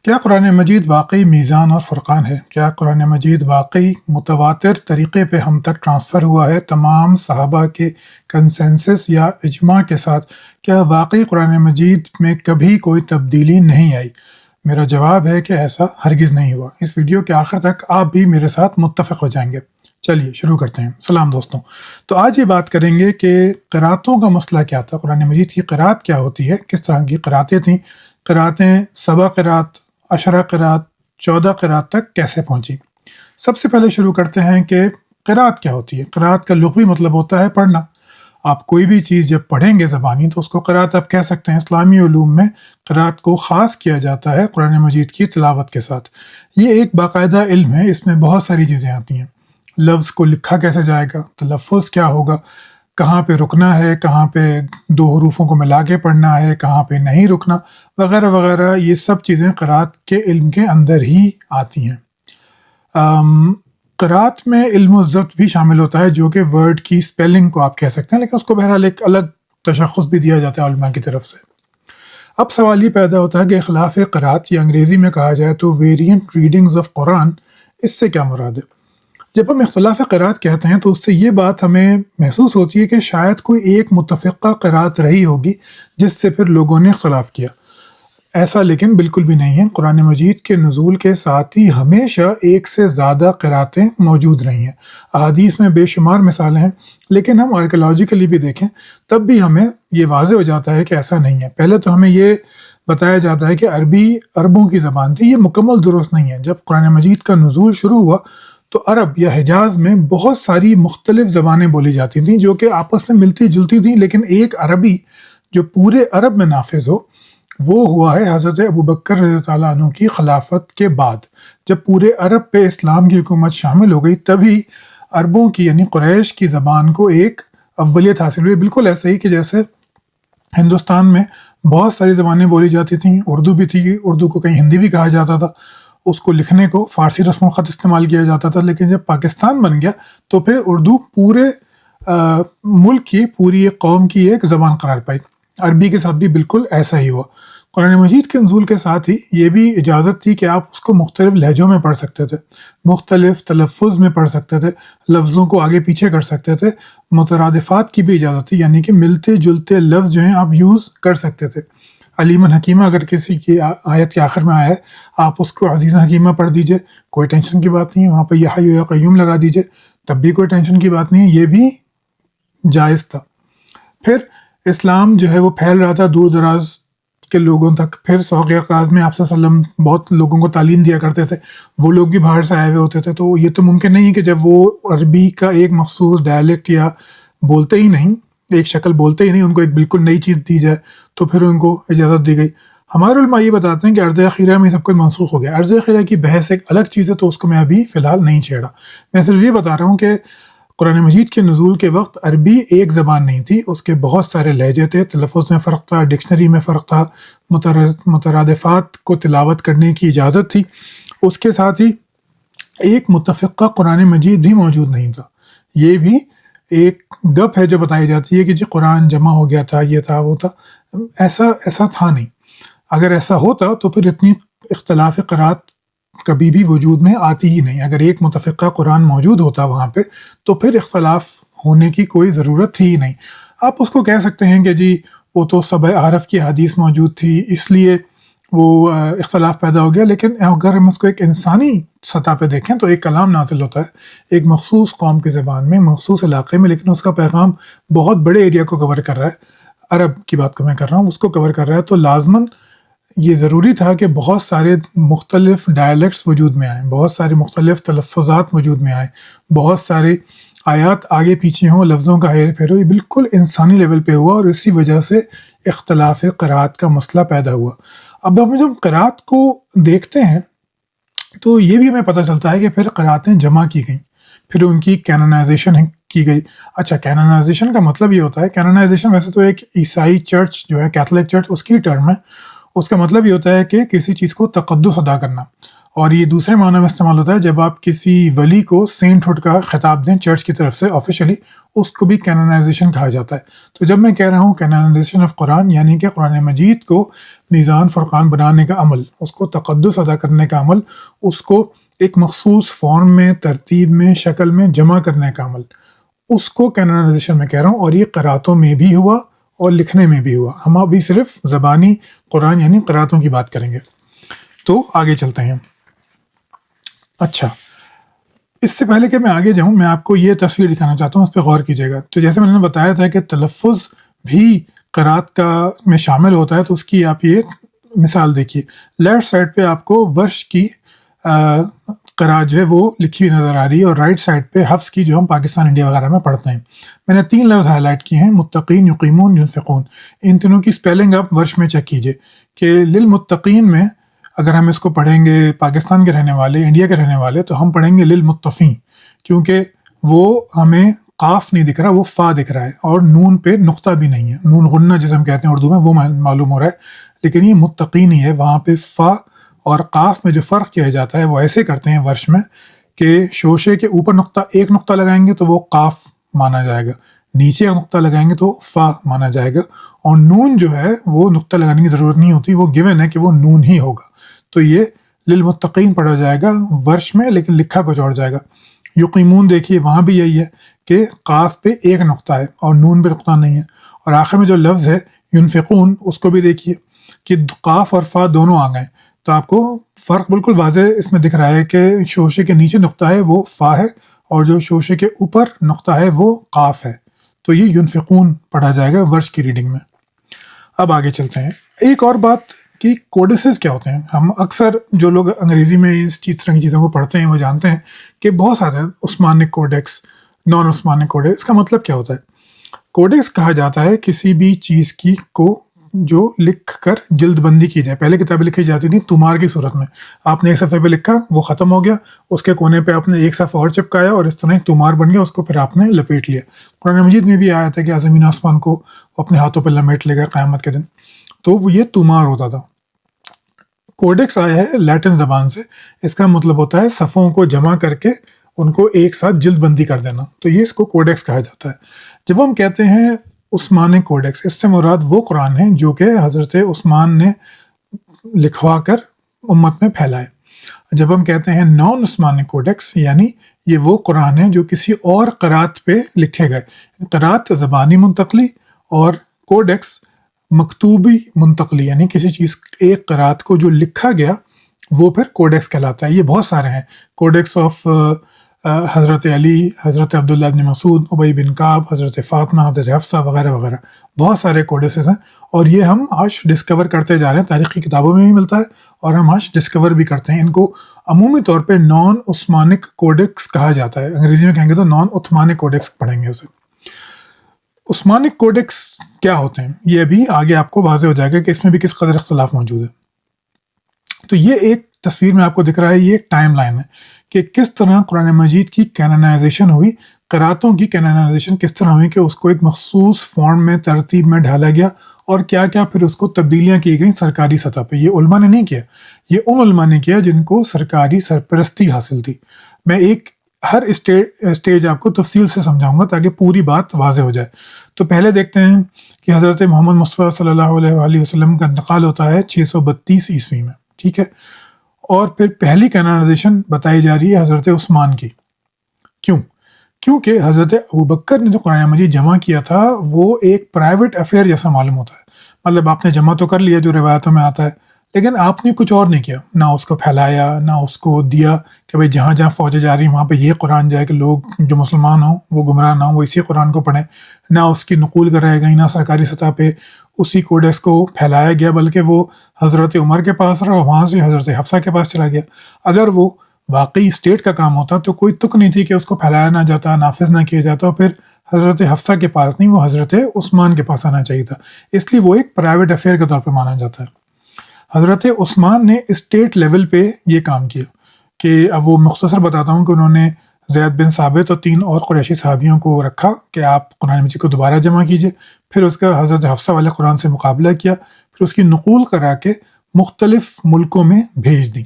کیا قرآن مجید واقعی میزان اور فرقان ہے؟ کیا قرآن مجید واقعی متواتر طریقے پہ ہم تک ٹرانسفر ہوا ہے تمام صحابہ کے کنسنسس یا اجماع کے ساتھ؟ کیا واقعی قرآن مجید میں کبھی کوئی تبدیلی نہیں آئی؟ میرا جواب ہے کہ ایسا ہرگز نہیں ہوا۔ اس ویڈیو کے آخر تک آپ بھی میرے ساتھ متفق ہو جائیں گے۔ چلیے شروع کرتے ہیں۔ سلام دوستوں، تو آج یہ بات کریں گے کہ قراتوں کا مسئلہ کیا تھا، قرآن مجید کی قرات کیا ہوتی ہے، کس طرح کی قراتیں تھیں، قراتیں 7 قرات، 10 قرات، 14 قرات تک کیسے پہنچی۔ سب سے پہلے شروع کرتے ہیں کہ قرات کیا ہوتی ہے۔ قرات کا لغوی مطلب ہوتا ہے پڑھنا۔ آپ کوئی بھی چیز جب پڑھیں گے زبانی تو اس کو قرات آپ کہہ سکتے ہیں۔ اسلامی علوم میں قرات کو خاص کیا جاتا ہے قرآن مجید کی تلاوت کے ساتھ۔ یہ ایک باقاعدہ علم ہے، اس میں بہت ساری چیزیں آتی ہیں۔ لفظ کو لکھا کیسے جائے گا، تلفظ کیا ہوگا، کہاں پہ رکنا ہے، کہاں پہ 2 حروفوں کو ملا کے پڑھنا ہے، کہاں پہ نہیں رکنا، وغیرہ وغیرہ، یہ سب چیزیں قرات کے علم کے اندر ہی آتی ہیں۔ قرات میں علم الضبط بھی شامل ہوتا ہے، جو کہ ورڈ کی سپیلنگ کو آپ کہہ سکتے ہیں، لیکن اس کو بہرحال ایک الگ تشخص بھی دیا جاتا ہے علماء کی طرف سے۔ اب سوال یہ پیدا ہوتا ہے کہ اخلاف قرات، یا انگریزی میں کہا جائے تو ویریئنٹ ریڈنگز آف قرآن، اس سے کیا مراد ہے؟ جب ہم اختلاف قرات کہتے ہیں تو اس سے یہ بات ہمیں محسوس ہوتی ہے کہ شاید کوئی ایک متفقہ قرات رہی ہوگی جس سے پھر لوگوں نے اختلاف کیا۔ ایسا لیکن بالکل بھی نہیں ہے۔ قرآن مجید کے نزول کے ساتھ ہی ہمیشہ ایک سے زیادہ قراتیں موجود رہی ہیں۔ احادیث میں بے شمار مثالیں ہیں، لیکن ہم آرکیولوجیکلی بھی دیکھیں تب بھی ہمیں یہ واضح ہو جاتا ہے کہ ایسا نہیں ہے۔ پہلے تو ہمیں یہ بتایا جاتا ہے کہ عربی عربوں کی زبان تھی، یہ مکمل درست نہیں ہے۔ جب قرآن مجید کا نزول شروع ہوا تو عرب یا حجاز میں بہت ساری مختلف زبانیں بولی جاتی تھیں جو کہ آپس میں ملتی جلتی تھیں، لیکن ایک عربی جو پورے عرب میں نافذ ہو وہ ہوا ہے حضرت ابوبکر رضی اللہ عنہ کی خلافت کے بعد۔ جب پورے عرب پہ اسلام کی حکومت شامل ہو گئی تبھی عربوں کی یعنی قریش کی زبان کو ایک اولیت حاصل ہوئی۔ بالکل ایسے ہی کہ جیسے ہندوستان میں بہت ساری زبانیں بولی جاتی تھیں، اردو بھی تھی، اردو کو کہیں ہندی بھی کہا جاتا تھا، اس کو لکھنے کو فارسی رسم الخط استعمال کیا جاتا تھا، لیکن جب پاکستان بن گیا تو پھر اردو پورے ملک کی، پوری ایک قوم کی ایک زبان قرار پائی۔ عربی کے ساتھ بھی بالکل ایسا ہی ہوا۔ قرآن مجید کے نزول کے ساتھ ہی یہ بھی اجازت تھی کہ آپ اس کو مختلف لہجوں میں پڑھ سکتے تھے، مختلف تلفظ میں پڑھ سکتے تھے، لفظوں کو آگے پیچھے کر سکتے تھے، مترادفات کی بھی اجازت تھی، یعنی کہ ملتے جلتے لفظ جو ہیں آپ یوز کر سکتے تھے۔ علیمًا حکیمہ اگر کسی کی آیت کے آخر میں آیا ہے، آپ اس کو عزیزًا حکیمہ پڑھ دیجئے، کوئی ٹینشن کی بات نہیں ہے۔ وہاں پہ یا حی یا قیوم لگا دیجئے، تب بھی کوئی ٹینشن کی بات نہیں ہے، یہ بھی جائز تھا۔ پھر اسلام جو ہے وہ پھیل رہا تھا دور دراز کے لوگوں تک۔ پھر سوق اعزاز میں آپ صلی اللہ علیہ وسلم بہت لوگوں کو تعلیم دیا کرتے تھے، وہ لوگ بھی باہر سے آئے ہوئے ہوتے تھے، تو یہ تو ممکن نہیں کہ جب وہ عربی کا ایک مخصوص ڈائلیکٹ یا بولتے ہی نہیں، ایک شکل بولتے ہی نہیں، ان کو ایک بالکل نئی چیز دی جائے تو پھر ان کو اجازت دی گئی۔ ہمارے علماء یہ بتاتے ہیں کہ عرض اخیرہ میں سب کچھ منسوخ ہو گیا۔ عرض اخیرہ کی بحث ایک الگ چیز ہے، تو اس کو میں ابھی فی الحال نہیں چھیڑا۔ میں صرف یہ بتا رہا ہوں کہ قرآن مجید کے نزول کے وقت عربی ایک زبان نہیں تھی، اس کے بہت سارے لہجے تھے، تلفظ میں فرق تھا، ڈکشنری میں فرق تھا، مترادفات کو تلاوت کرنے کی اجازت تھی۔ اس کے ساتھ ہی ایک متفقہ قرآن مجید بھی موجود نہیں تھا۔ یہ بھی ایک گپ ہے جو بتائی جاتی ہے کہ جی قرآن جمع ہو گیا تھا، یہ تھا وہ تھا، ایسا تھا نہیں۔ اگر ایسا ہوتا تو پھر اتنی اختلاف قرات کبھی بھی وجود میں آتی ہی نہیں۔ اگر ایک متفقہ قرآن موجود ہوتا وہاں پہ تو پھر اختلاف ہونے کی کوئی ضرورت تھی ہی نہیں۔ آپ اس کو کہہ سکتے ہیں کہ جی وہ تو 7 احرف کی حدیث موجود تھی اس لیے وہ اختلاف پیدا ہو گیا، لیکن اگر ہم اس کو ایک انسانی سطح پہ دیکھیں تو ایک کلام نازل ہوتا ہے ایک مخصوص قوم کی زبان میں، مخصوص علاقے میں، لیکن اس کا پیغام بہت بڑے ایریا کو کور کر رہا ہے۔ عرب کی بات کو میں کر رہا ہوں، اس کو کور کر رہا ہے، تو لازماً یہ ضروری تھا کہ بہت سارے مختلف ڈائلیکٹس وجود میں آئیں، بہت سارے مختلف تلفظات وجود میں آئیں، بہت سارے آیات آگے پیچھے ہوں، لفظوں کا ہیر پھیر ہو۔ یہ بالکل انسانی لیول پہ ہوا اور اسی وجہ سے اختلاف قرات کا مسئلہ پیدا ہوا۔ اب ہم جب قرات کو دیکھتے ہیں تو یہ بھی ہمیں پتہ چلتا ہے کہ پھر قراتیں جمع کی گئیں، پھر ان کی کینونائزیشن کی گئی۔ اچھا، کینونائزیشن کا مطلب یہ ہوتا ہے، کینونائزیشن ویسے تو ایک عیسائی چرچ جو ہے کیتھولک چرچ، اس کی ٹرم ہے، اس کا مطلب یہ ہوتا ہے کہ کسی چیز کو تقدس ادا کرنا، اور یہ دوسرے معنی میں استعمال ہوتا ہے جب آپ کسی ولی کو سینٹ ہوڈ کا خطاب دیں چرچ کی طرف سے آفیشلی، اس کو بھی کینونائزیشن کہا جاتا ہے۔ تو جب میں کہہ رہا ہوں کینونائزیشن آف قرآن، یعنی کہ قرآن مجید کو میزان فرقان بنانے کا عمل، اس کو تقدس ادا کرنے کا عمل، اس کو ایک مخصوص فارم میں، ترتیب میں، شکل میں جمع کرنے کا عمل، اس کو کینونائزیشن میں کہہ رہا ہوں، اور یہ قراتوں میں بھی ہوا اور لکھنے میں بھی ہوا۔ ہم ابھی صرف زبانی قرآن یعنی قراتوں کی بات کریں گے۔ تو آگے چلتے ہیں۔ اچھا، اس سے پہلے کہ میں آگے جاؤں، میں آپ کو یہ تصویر دکھانا چاہتا ہوں، اس پہ غور کیجیے گا۔ تو جیسے میں نے بتایا تھا کہ تلفظ بھی قرات کا میں شامل ہوتا ہے، تو اس کی آپ یہ مثال دیکھیے۔ لیفٹ سائڈ پہ آپ کو ورش کی قرات جو ہے وہ لکھی ہوئی نظر آ رہی ہے، اور رائٹ سائڈ پہ حفظ کی جو ہم پاکستان انڈیا وغیرہ میں پڑھتے ہیں۔ میں نے 3 لفظ ہائی لائٹ کیے ہیں، متقین، یقیمون، ینفقون۔ ان تینوں کی سپیلنگ آپ ورش میں چیک کیجیے کہ للمتقین میں اگر ہم اس کو پڑھیں گے پاکستان کے رہنے والے، انڈیا کے رہنے والے، تو ہم پڑھیں گے للمتقین، کیونکہ وہ ہمیں قاف نہیں دکھ رہا، وہ فا دکھ رہا ہے، اور نون پہ نقطہ بھی نہیں ہے، نون غنہ جسے ہم کہتے ہیں اردو میں، وہ معلوم ہو رہا ہے، لیکن یہ متقین ہی ہے۔ وہاں پہ فا اور قاف میں جو فرق کیا جاتا ہے وہ ایسے کرتے ہیں ورش میں کہ شوشے کے اوپر ایک نقطہ لگائیں گے تو وہ قاف مانا جائے گا، نیچے ایک نقطہ لگائیں گے تو فا مانا جائے گا، اور نون جو ہے وہ نقطہ لگانے کی ضرورت نہیں ہوتی، وہ گیون ہے کہ وہ نون ہی ہوگا۔ تو یہ للمتقین پڑھا جائے گا ورش میں، لیکن لکھا کچھ اور جائے گا۔ یقیمون دیکھیے وہاں بھی یہی ہے کہ قاف پہ ایک نقطہ ہے اور نون پہ نقطہ نہیں ہے، اور آخر میں جو لفظ ہے ینفقون، اس کو بھی دیکھیے کہ قاف اور فا دونوں آ گئے، تو آپ کو فرق بالکل واضح اس میں دکھ رہا ہے کہ شوشے کے نیچے نقطہ ہے وہ فا ہے، اور جو شوشے کے اوپر نقطہ ہے وہ قاف ہے، تو یہ ینفقون پڑھا جائے گا ورش کی ریڈنگ میں۔ اب آگے چلتے ہیں۔ ایک اور بات کہ کوڈسز کیا ہوتے ہیں، ہم اکثر جو لوگ انگریزی میں اس طرح کی چیزوں کو پڑھتے ہیں وہ جانتے ہیں کہ بہت سارے عثمانک کوڈیکس، نان عثمانک کوڈیکس۔ اس کا مطلب کیا ہوتا ہے؟ کوڈیکس کہا جاتا ہے کسی بھی چیز کی کو جو لکھ کر جلد بندی کی جائے۔ پہلے کتابیں لکھی جاتی تھیں تمار کی صورت میں، آپ نے ایک صفحے پہ لکھا، وہ ختم ہو گیا، اس کے کونے پہ آپ نے ایک صفحہ اور چپکایا اور اس طرح ایک تمار بن گیا، اس کو پھر آپ نے لپیٹ لیا۔ قرآن مجید میں بھی آیا تھا کہ زمین آسمان کو اپنے ہاتھوں پہ لمیٹ لے گا قیامت کے دن، تو وہ یہ تمار ہوتا تھا۔ کوڈیکس آیا ہے لیٹن زبان سے، اس کا مطلب ہوتا ہے صفوں کو جمع کر کے ان کو ایک ساتھ جلد بندی کر دینا، تو یہ اس کو کوڈیکس کہا جاتا ہے۔ جب ہم کہتے ہیں عثمانک کوڈیکس، اس سے مراد وہ قرآن ہیں جو کہ حضرت عثمان نے لکھوا کر امت میں پھیلائے۔ جب ہم کہتے ہیں نان عثمانک کوڈیکس، یعنی یہ وہ قرآن ہیں جو کسی اور قرات پہ لکھے گئے۔ قرات زبانی منتقلی، اور کوڈیکس مکتوبی منتقلی، یعنی کسی چیز ایک قرات کو جو لکھا گیا وہ پھر کوڈیکس کہلاتا ہے۔ یہ بہت سارے ہیں، کوڈیکس آف حضرت علی، حضرت عبداللہ بن مسعود، ابی بن کعب، حضرت فاطمہ، حضرت حفصہ وغیرہ وغیرہ، بہت سارے کوڈیسز ہیں، اور یہ ہم آج ڈسکور کرتے جا رہے ہیں۔ تاریخی کتابوں میں بھی ملتا ہے اور ہم آج ڈسکور بھی کرتے ہیں۔ ان کو عمومی طور پہ نان عثمانک کوڈیکس کہا جاتا ہے، انگریزی میں کہیں گے تو نان عثمانک کوڈیکس پڑھیں گے اسے۔ عثمانک کوڈیکس کیا ہوتے ہیں یہ ابھی آگے آپ کو واضح ہو جائے گا کہ اس میں بھی کس قدر اختلاف موجود ہے۔ تو یہ ایک تصویر میں آپ کو دکھ رہا ہے، یہ ایک ٹائم لائن ہے کہ کس طرح قرآن مجید کی کینونائزیشن ہوئی، قراتوں کی کینونائزیشن کس طرح ہوئی کہ اس کو ایک مخصوص فارم میں، ترتیب میں ڈھالا گیا، اور کیا کیا پھر اس کو تبدیلیاں کی گئیں سرکاری سطح پہ۔ یہ علماء نے نہیں کیا، یہ ان علماء نے کیا جن کو سرکاری سرپرستی حاصل تھی۔ میں ہر اسٹیج آپ کو تفصیل سے سمجھاؤں گا تاکہ پوری بات واضح ہو جائے۔ تو پہلے دیکھتے ہیں کہ حضرت محمد مصطفیٰ صلی اللہ علیہ وآلہ وسلم کا انتقال ہوتا ہے 632 عیسوی میں، ٹھیک ہے، اور پھر پہلی کینونائزیشن بتائی جا رہی ہے حضرت عثمان کی۔ کیونکہ حضرت ابوبکر نے جو قرآن مجید جمع کیا تھا وہ ایک پرائیویٹ افیئر جیسا معلوم ہوتا ہے، مطلب آپ نے جمع تو کر لیا جو روایتوں میں آتا ہے، لیکن آپ نے کچھ اور نہیں کیا، نہ اس کو پھیلایا، نہ اس کو دیا کہ بھائی جہاں جہاں فوجیں جا رہی ہیں وہاں پہ یہ قرآن جائے کہ لوگ جو مسلمان ہوں وہ گمراہ نہ ہوں، وہ اسی قرآن کو پڑھیں، نہ اس کی نقول کرائی گئی، نہ سرکاری سطح پہ اسی کوڈیکس کو پھیلایا گیا، بلکہ وہ حضرت عمر کے پاس رہا، وہاں سے حضرت حفصہ کے پاس چلا گیا۔ اگر وہ واقعی اسٹیٹ کا کام ہوتا تو کوئی تک نہیں تھی کہ اس کو پھیلایا نہ جاتا، نافذ نہ کیا جاتا، اور پھر حضرت حفصہ کے پاس نہیں، وہ حضرت عثمان کے پاس آنا چاہیے تھا، اس لیے وہ ایک پرائیویٹ افیئر کے طور پہ مانا جاتا ہے۔ حضرت عثمان نے اسٹیٹ لیول پہ یہ کام کیا کہ اب وہ مختصر بتاتا ہوں کہ انہوں نے زید بن ثابت اور 3 اور قریشی صحابیوں کو رکھا کہ آپ قرآن مجید کو دوبارہ جمع کیجئے، پھر اس کا حضرت حفصہ والے قرآن سے مقابلہ کیا، پھر پھر اس کی نقول کرا کے مختلف ملکوں میں بھیج دیں.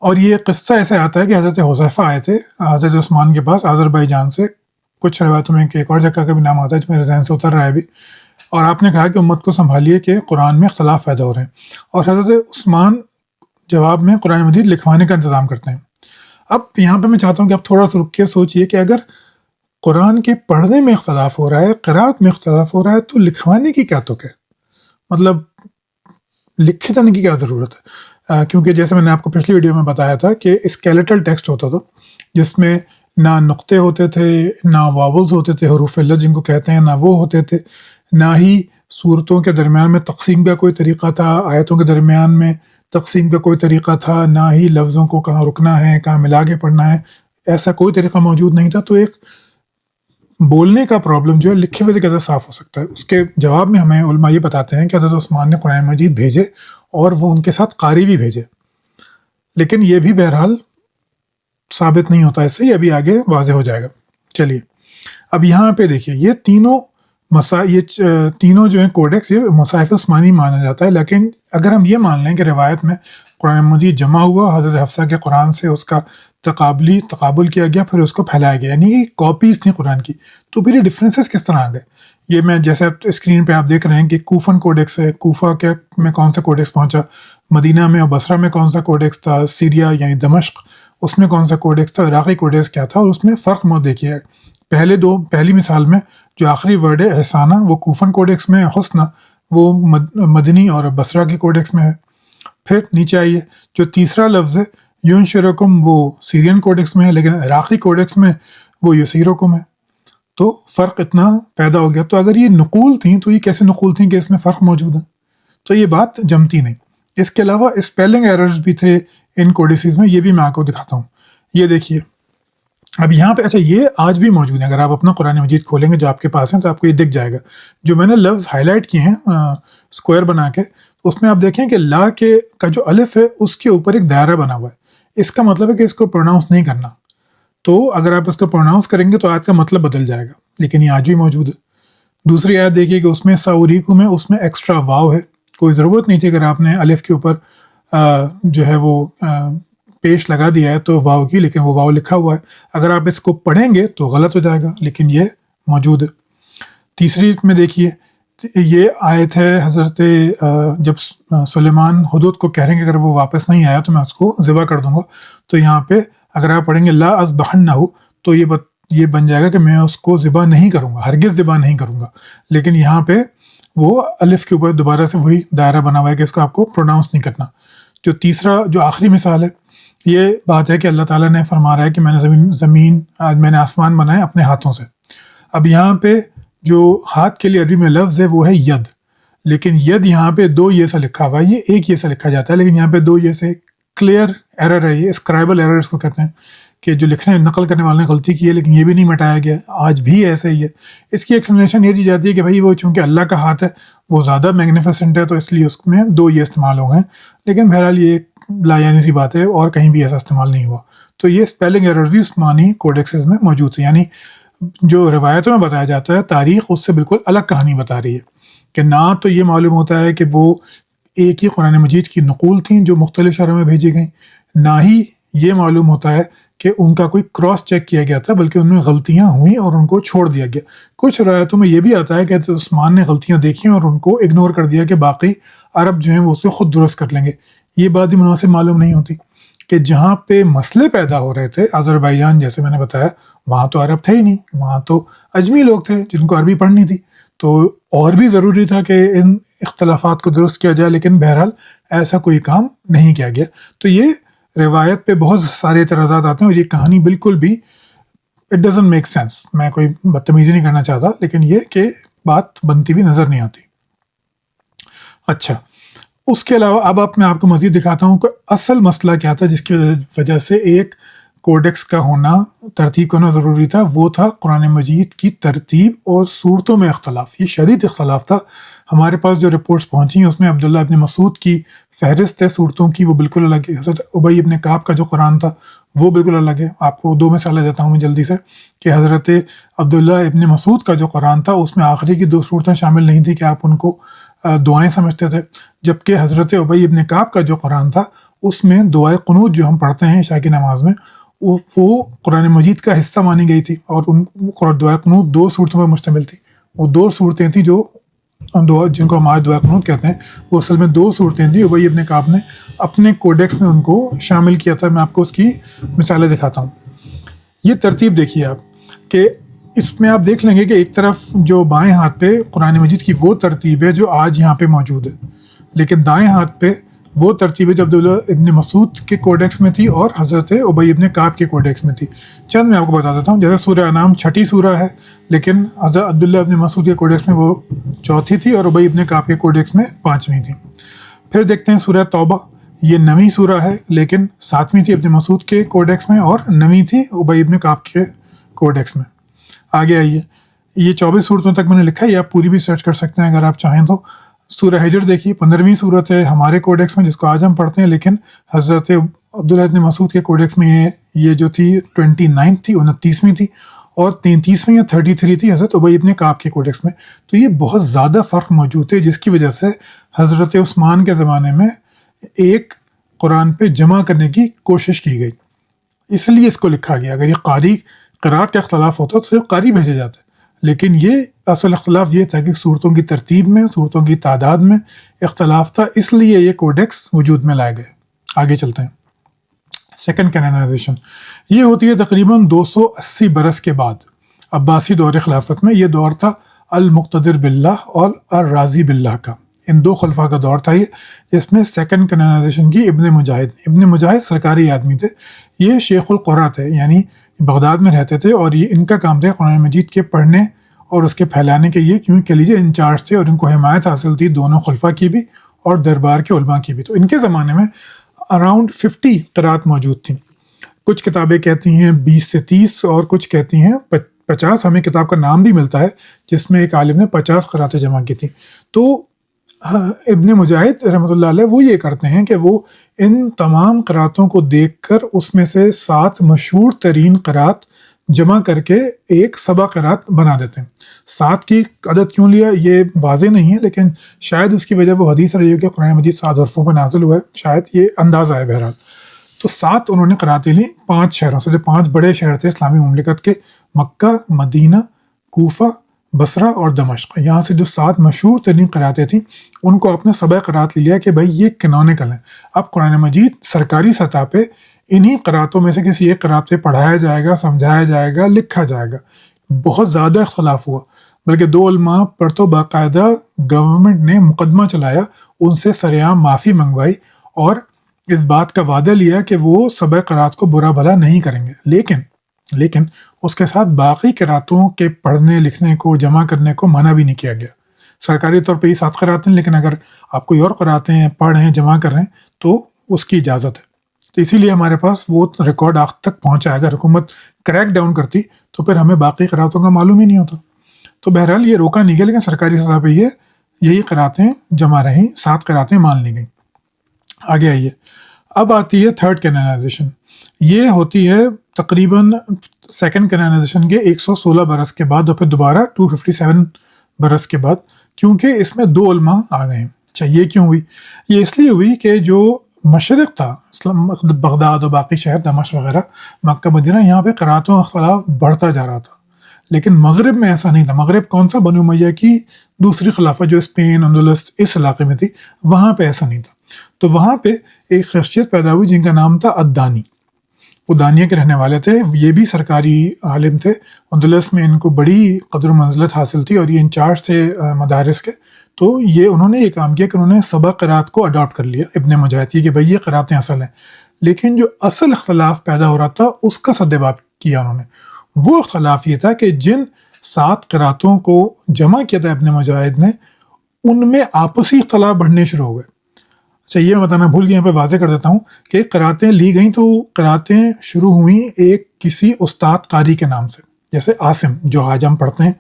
اور یہ قصہ ایسے آتا ہے کہ حضرت حذیفہ آئے تھے حضرت عثمان کے پاس آذربائیجان سے. کچھ روایتوں میں ایک اور جگہ کا بھی نام آتا ہے جو میرے ذہن سے اتر رہا ہے ابھی. اور آپ نے کہا کہ امت کو سنبھالیے کہ قرآن میں اختلاف پیدا ہو رہے ہیں. اور حضرت عثمان جواب میں قرآن مجید لکھوانے کا انتظام کرتے ہیں. اب یہاں پہ میں چاہتا ہوں کہ آپ تھوڑا سا رک کے سوچئے کہ اگر قرآن کے پڑھنے میں اختلاف ہو رہا ہے، قرات میں اختلاف ہو رہا ہے، تو لکھوانے کی کیا توقع ہے؟ مطلب لکھے جانے کی کیا ضرورت ہے؟ کیونکہ جیسے میں نے آپ کو پچھلی ویڈیو میں بتایا تھا کہ اسکیلیٹل ٹیکسٹ ہوتا تھا جس میں نہ نقطے ہوتے تھے، نہ واولز ہوتے تھے، حروف علت جن کو کہتے ہیں، نہ وہ ہوتے تھے، نہ ہی صورتوں کے درمیان میں تقسیم کا کوئی طریقہ تھا، آیتوں کے درمیان میں تقسیم کا کوئی طریقہ تھا، نہ ہی لفظوں کو کہاں رکنا ہے، کہاں ملا کے پڑھنا ہے، ایسا کوئی طریقہ موجود نہیں تھا. تو ایک بولنے کا پرابلم جو ہے لکھے ہوئے سے کیسے صاف ہو سکتا ہے؟ اس کے جواب میں ہمیں علماء یہ بتاتے ہیں کہ حضرت عثمان نے قرآن مجید بھیجے اور وہ ان کے ساتھ قاری بھی بھیجے. لیکن یہ بھی بہرحال ثابت نہیں ہوتا، اس سے یہ ابھی آگے واضح ہو جائے گا. چلیے اب یہاں پہ دیکھیے، یہ تینوں جو ہیں کوڈیکس یہ مصاحف عثمانی مانا جاتا ہے. لیکن اگر ہم یہ مان لیں کہ روایت میں قرآن مجید جمع ہوا حضرت حفصہ کے قرآن سے، اس کا تقابل کیا گیا، پھر اس کو پھیلایا گیا، یعنی کہ کاپیز تھیں قرآن کی، تو پھر یہ ڈفرینسز کس طرح آ گئے؟ یہ میں جیسے اسکرین پہ آپ دیکھ رہے ہیں کہ کوفن کوڈیکس ہے، کوفہ کے میں کون سا کوڈیکس پہنچا، مدینہ میں اور بصرہ میں کون سا کوڈیکس تھا، سیریا یعنی دمشق اس میں کون سا کوڈیکس تھا، عراقی کوڈیکس کیا تھا، اور اس میں فرق مت دیکھیے. پہلی مثال میں جو آخری ورڈ ہے احسانہ وہ کوفن کوڈیکس میں ہے، حسنہ وہ مدنی اور بصرہ کے کوڈیکس میں ہے. پھر نیچے آئیے، جو تیسرا لفظ ہے ینشرکم وہ سیرین کوڈیکس میں ہے، لیکن عراقی کوڈیکس میں وہ یسیرکم ہے. تو فرق اتنا پیدا ہو گیا. تو اگر یہ نقول تھیں تو یہ کیسے نقول تھیں کہ اس میں فرق موجود ہے؟ تو یہ بات جمتی نہیں. اس کے علاوہ اسپیلنگ ایررز بھی تھے ان کوڈیسز میں، یہ بھی میں آپ کو دکھاتا ہوں. یہ دیکھیے اب یہاں پہ، اچھا یہ آج بھی موجود ہے، اگر آپ اپنا قرآن مجید کھولیں گے جو آپ کے پاس ہیں تو آپ کو یہ دکھ جائے گا. جو میں نے لفظ ہائی لائٹ کیے ہیں اسکوائر بنا کے، اس میں آپ دیکھیں کہ لا کا جو الف ہے اس کے اوپر ایک دائرہ بنا ہوا ہے. اس کا مطلب ہے کہ اس کو پروناؤنس نہیں کرنا. تو اگر آپ اس کو پروناؤنس کریں گے تو آیت کا مطلب بدل جائے گا، لیکن یہ آج بھی موجود ہے. دوسری آیت دیکھیے کہ اس میں ساوریکم میں اس میں ایکسٹرا واو ہے. کوئی ضرورت نہیں تھی، اگر آپ نے الف کے اوپر جو ہے وہ پیش لگا دیا ہے تو واو کی، لیکن وہ واو لکھا ہوا ہے. اگر آپ اس کو پڑھیں گے تو غلط ہو جائے گا، لیکن یہ موجود ہے. تیسری میں دیکھیے، یہ آیت ہے حضرت جب سلیمان حدود کو کہہ رہے ہیں کہ اگر وہ واپس نہیں آیا تو میں اس کو ذبح کر دوں گا. تو یہاں پہ اگر آپ پڑھیں گے لا اذبحنہ، تو یہ بن جائے گا کہ میں اس کو ذبح نہیں کروں گا، ہرگز ذبح نہیں کروں گا. لیکن یہاں پہ وہ الف کے اوپر دوبارہ سے وہی دائرہ بنا ہوا ہے کہ اس کو آپ کو پروناؤنس نہیں کرنا. جو تیسرا جو آخری مثال ہے، یہ بات ہے کہ اللہ تعالیٰ نے فرما رہا ہے کہ میں نے میں نے آسمان بنائے اپنے ہاتھوں سے. اب یہاں پہ جو ہاتھ کے لیے عربی میں لفظ ہے وہ ہے ید، لیکن ید یہاں پہ دو یہ سے لکھا ہوا ہے، یہ ایک یہ سے لکھا جاتا ہے، لیکن یہاں پہ دو یہ سے کلیئر ایرر ہے. یہ اسکرائبل ایرر اس کو کہتے ہیں کہ جو لکھنے نقل کرنے والے نے غلطی کی ہے، لیکن یہ بھی نہیں مٹایا گیا، آج بھی ایسے ہی ہے. اس کی ایکسپلینیشن یہ دی جاتی ہے کہ بھائی وہ چونکہ اللہ کا ہاتھ ہے وہ زیادہ میگنیفیسنٹ ہے، تو اس لیے اس میں دو یہ استعمال ہو گئے. لیکن بہرحال یہ لا یعنی سی بات ہے، اور کہیں بھی ایسا استعمال نہیں ہوا. تو یہ اسپیلنگ ایررز بھی عثمانی کوڈیکسز میں موجود ہیں. یعنی جو روایتوں میں بتایا جاتا ہے تاریخ اس سے بالکل الگ کہانی بتا رہی ہے، کہ نہ تو یہ معلوم ہوتا ہے کہ وہ ایک ہی قرآن مجید کی نقول تھیں جو مختلف شہروں میں بھیجی گئیں، نہ ہی یہ معلوم ہوتا ہے کہ ان کا کوئی کراس چیک کیا گیا تھا، بلکہ ان میں غلطیاں ہوئیں اور ان کو چھوڑ دیا گیا. کچھ روایتوں میں یہ بھی آتا ہے کہ عثمان نے غلطیاں دیکھیں اور ان کو اگنور کر دیا کہ باقی عرب جو ہیں وہ اس کو خود درست کر لیں گے. یہ بات بھی مناسب معلوم نہیں ہوتی کہ جہاں پہ مسئلے پیدا ہو رہے تھے آذربائیجان جیسے میں نے بتایا، وہاں تو عرب تھے ہی نہیں، وہاں تو اجمی لوگ تھے جن کو عربی پڑھنی تھی. تو اور بھی ضروری تھا کہ ان اختلافات کو درست کیا جائے، لیکن بہرحال ایسا کوئی کام نہیں کیا گیا. تو یہ روایت پہ بہت سارے اعتراضات آتے ہیں، اور یہ کہانی بالکل بھی اٹ ڈزنٹ میک سینس. میں کوئی بدتمیزی نہیں کرنا چاہتا، لیکن یہ کہ بات بنتی ہوئی نظر نہیں آتی. اچھا، اس کے علاوہ اب میں آپ کو مزید دکھاتا ہوں کہ اصل مسئلہ کیا تھا جس کی وجہ سے ایک کوڈیکس کا ہونا، ترتیب کا ہونا ضروری تھا. وہ تھا قرآن مجید کی ترتیب اور صورتوں میں اختلاف. یہ شدید اختلاف تھا. ہمارے پاس جو رپورٹس پہنچی ہیں اس میں عبداللہ ابن مسعود کی فہرست ہے صورتوں کی، وہ بالکل الگ ہے. حضرت ابی ابن کعب کا جو قرآن تھا وہ بالکل الگ ہے. آپ کو دو مثالیں دیتا ہوں میں جلدی سے، کہ حضرت عبداللہ ابن مسعود کا جو قرآن تھا اس میں آخری کی دو صورتیں شامل نہیں تھیں کہ آپ ان کو دعائیں سمجھتے تھے، جبکہ حضرت ابی ابن کعب کا جو قرآن تھا اس میں دعائے قنوت جو ہم پڑھتے ہیں عشاء کی نماز میں وہ قرآن مجید کا حصہ مانی گئی تھی، اور دعائے قنوت 2 صورتوں پر مشتمل تھی۔ وہ 2 صورتیں تھیں جو جن کو ہم آج دعائے قنوت کہتے ہیں، وہ اصل میں 2 صورتیں تھیں۔ ابی ابن کعب نے اپنے کوڈیکس میں ان کو شامل کیا تھا۔ میں آپ کو اس کی مثالیں دکھاتا ہوں۔ یہ ترتیب دیکھیے آپ کہ اس میں آپ دیکھ لیں گے کہ ایک طرف جو بائیں ہاتھ پہ قرآن مجید کی وہ ترتیب ہے جو آج یہاں پہ موجود ہے، لیکن دائیں ہاتھ پہ وہ ترتیب ہے جو عبداللہ ابن مسعود کے کوڈیکس میں تھی اور حضرت ابی ابن کعب کے کوڈیکس میں تھی۔ چند میں آپ کو بتا دیتا ہوں، جیسے سورہ انعام 6ٹھی سورہ ہے، لیکن حضرت عبداللہ ابن مسعود کے کوڈیکس میں وہ 4تھی تھی اور ابی ابن کعب کے کوڈیکس میں 5ویں تھی۔ پھر دیکھتے ہیں سورہ توبہ، یہ 9ویں سورہ ہے، لیکن 7ویں تھی ابن مسعود کے کوڈیکس میں اور 9ویں تھی ابی ابن کعب کے کوڈیکس میں۔ آگے آئیے، یہ 24 صورتوں تک میں نے لکھا ہے، یہ آپ پوری بھی سرچ کر سکتے ہیں اگر آپ چاہیں تو۔ سورہ حجر دیکھیے، 15ویں صورت ہے ہمارے کوڈیکس میں جس کو آج ہم پڑھتے ہیں، لیکن حضرت عبداللہ ابن مسعود کے کوڈیکس میں یہ جو تھی 29 تھی، 29ویں تھی، اور 33ویں یا 33 تھی حضرت ابی ابن کعب کے کوڈیکس میں۔ تو یہ بہت زیادہ فرق موجود ہے، جس کی وجہ سے حضرت عثمان کے زمانے میں ایک قرآن پہ جمع کرنے کی کوشش کی گئی، اس لیے اس کو لکھا گیا۔ اگر یہ قرات کا اختلاف ہوتا تو صرف قاری بھیجے جاتے، لیکن یہ اصل اختلاف یہ تھا کہ صورتوں کی ترتیب میں، صورتوں کی تعداد میں اختلاف تھا، اس لیے یہ کوڈیکس وجود میں لائے گئے۔ آگے چلتے ہیں۔ سیکنڈ کینونائزیشن یہ ہوتی ہے تقریباً 280 برس کے بعد عباسی دور خلافت میں۔ یہ دور تھا المقتدر باللہ اور الراضی باللہ کا، ان 2 خلفاء کا دور تھا یہ، جس میں سیکنڈ کینونائزیشن کی ابن مجاہد سرکاری آدمی تھے۔ یہ شیخ القرا تھے، یعنی بغداد میں رہتے تھے، اور یہ ان کا کام تھا قرآن مجید کے پڑھنے اور اس کے پھیلانے کے، یہ کیوں کہ لیجیے انچارج تھے، اور ان کو حمایت حاصل تھی دونوں خلفاء کی بھی اور دربار کے علماء کی بھی۔ تو ان کے زمانے میں اراؤنڈ 50 قرات موجود تھیں۔ کچھ کتابیں کہتی ہیں 20 سے 30 اور کچھ کہتی ہیں 50۔ ہمیں کتاب کا نام بھی ملتا ہے جس میں ایک عالم نے 50 قراتیں جمع کی تھیں۔ تو ابن مجاہد رحمۃ اللہ علیہ وہ یہ کرتے ہیں کہ وہ ان تمام قراتوں کو دیکھ کر اس میں سے 7 مشہور ترین قرات جمع کر کے ایک سبع قرات بنا دیتے ہیں۔ 7 کی عدد کیوں لیا یہ واضح نہیں ہے، لیکن شاید اس کی وجہ وہ حدیث رہی ہے کہ قرآن مجید 7 حرفوں پر نازل ہوا ہے، شاید یہ اندازہ ہے۔ بہرحال تو 7 انہوں نے قراتیں لیں 5 شہروں سے، جو 5 بڑے شہر تھے اسلامی مملکت کے، مکہ، مدینہ، کوفہ، بصرہ اور دمشق۔ یہاں سے جو 7 مشہور ترین قراتیں تھیں ان کو آپ نے سبع قرات لے لیا کہ بھائی یہ کینونیکل ہیں۔ اب قرآن مجید سرکاری سطح پہ انہی قراتوں میں سے کسی ایک قرات پہ پڑھایا جائے گا، سمجھایا جائے گا، لکھا جائے گا۔ بہت زیادہ اختلاف ہوا، بلکہ 2 علماء پر تو باقاعدہ گورنمنٹ نے مقدمہ چلایا، ان سے سرعام معافی منگوائی اور اس بات کا وعدہ لیا کہ وہ سبع قرات کو برا بھلا نہیں کریں گے، لیکن اس کے ساتھ باقی قراتوں کے پڑھنے لکھنے کو جمع کرنے کو منع بھی نہیں کیا گیا۔ سرکاری طور پہ یہ 7 قراتیں، لیکن اگر آپ کوئی اور قراتیں پڑھ رہے ہیں، جمع کر رہے ہیں تو اس کی اجازت ہے۔ تو اسی لیے ہمارے پاس وہ ریکارڈ آج تک پہنچا ہے۔ اگر حکومت کریک ڈاؤن کرتی تو پھر ہمیں باقی قراتوں کا معلوم ہی نہیں ہوتا۔ تو بہرحال یہ روکا نہیں گیا، لیکن سرکاری سطح پہ یہی قراتیں جمع رہیں، 7 قراتیں مان لی گئیں۔ آگے آئیے، اب آتی ہے تھرڈ کینونائزیشن۔ یہ ہوتی ہے تقریباً سیکنڈ کینونائزیشن کے 116 برس کے بعد، اور پھر دوبارہ 257 برس کے بعد، کیونکہ اس میں 2 علماء آ گئے ہیں۔ اچھا، یہ کیوں ہوئی؟ یہ اس لیے ہوئی کہ جو مشرق تھا، بغداد اور باقی شہر دمشق وغیرہ، مکہ مدینہ، یہاں پہ قراتوں کا اختلاف بڑھتا جا رہا تھا، لیکن مغرب میں ایسا نہیں تھا۔ مغرب کون سا؟ بنو امیہ کی دوسری خلافت جو اسپین، اندلس، اس علاقے میں تھی، وہاں پہ ایسا نہیں تھا۔ تو وہاں پہ ایک شخصیت پیدا ہوئی جن کا نام تھا الدانی۔ وہ دانیہ کے رہنے والے تھے، یہ بھی سرکاری عالم تھے، اندلس میں ان کو بڑی قدر و منزلت حاصل تھی، اور یہ انچارج تھے مدارس کے۔ تو انہوں نے یہ کام کیا کہ انہوں نے سبع قرات کو اڈاپٹ کر لیا ابن مجاہد کی، کہ بھائی یہ قراتیں اصل ہیں، لیکن جو اصل اختلاف پیدا ہو رہا تھا اس کا سدباب کیا انہوں نے۔ وہ اختلاف یہ تھا کہ جن 7 قراتوں کو جمع کیا تھا ابن مجاہد نے، ان میں آپسی اختلاف بڑھنے شروع ہو گئے۔ اچھا، یہ بتانا بھول گیا، یہاں پہ واضح کر دیتا ہوں کہ قراتیں لی گئیں تو قراتیں شروع ہوئیں ایک کسی استاد قاری کے نام سے، جیسے عاصم جو آج ہم پڑھتے ہیں،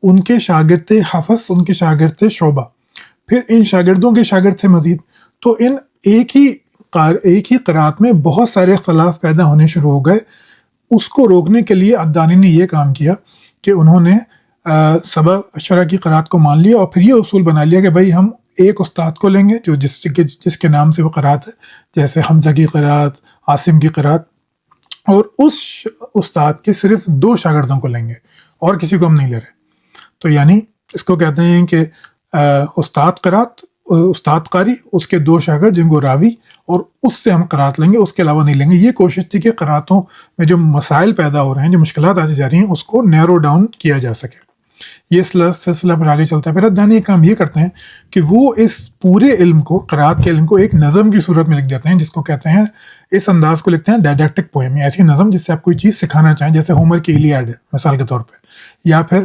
ان کے شاگرد تھے حفص، ان کے شاگرد تھے شعبہ، پھر ان شاگردوں کے شاگرد تھے مزید۔ تو ان ایک ہی قرات میں بہت سارے اختلاف پیدا ہونے شروع ہو گئے۔ اس کو روکنے کے لیے الدانی نے یہ کام کیا کہ انہوں نے سبع عشرہ کی قرات کو مان لیا، اور پھر یہ اصول بنا لیا کہ بھائی ہم ایک استاد کو لیں گے جو جس کے نام سے وہ قرات ہے، جیسے حمزہ کی قرات، عاصم کی قرات، اور اس استاد کے صرف 2 شاگردوں کو لیں گے اور کسی کو ہم نہیں لے رہے. تو یعنی اس کو کہتے ہیں کہ استاد قرات، استاد قاری، اس کے 2 شاگرد جن کو راوی، اور اس سے ہم قرات لیں گے، اس کے علاوہ نہیں لیں گے. یہ کوشش تھی کہ قراتوں میں جو مسائل پیدا ہو رہے ہیں، جو مشکلات آتی جا رہی ہیں، اس کو نیرو ڈاؤن کیا جا سکے. یہ سلسلہ پر آگے چلتا ہے. پھر ادانی یہ کام یہ کرتے ہیں کہ وہ اس پورے علم کو، قرات کے علم کو، ایک نظم کی صورت میں لکھ دیتے ہیں، جس کو کہتے ہیں، اس انداز کو لکھتے ہیں ڈائڈیکٹک پوئم. ایسی نظم جس سے آپ کوئی چیز سکھانا چاہیں، جیسے ہومر کی ایلیاڈ ہے مثال کے طور پہ، یا پھر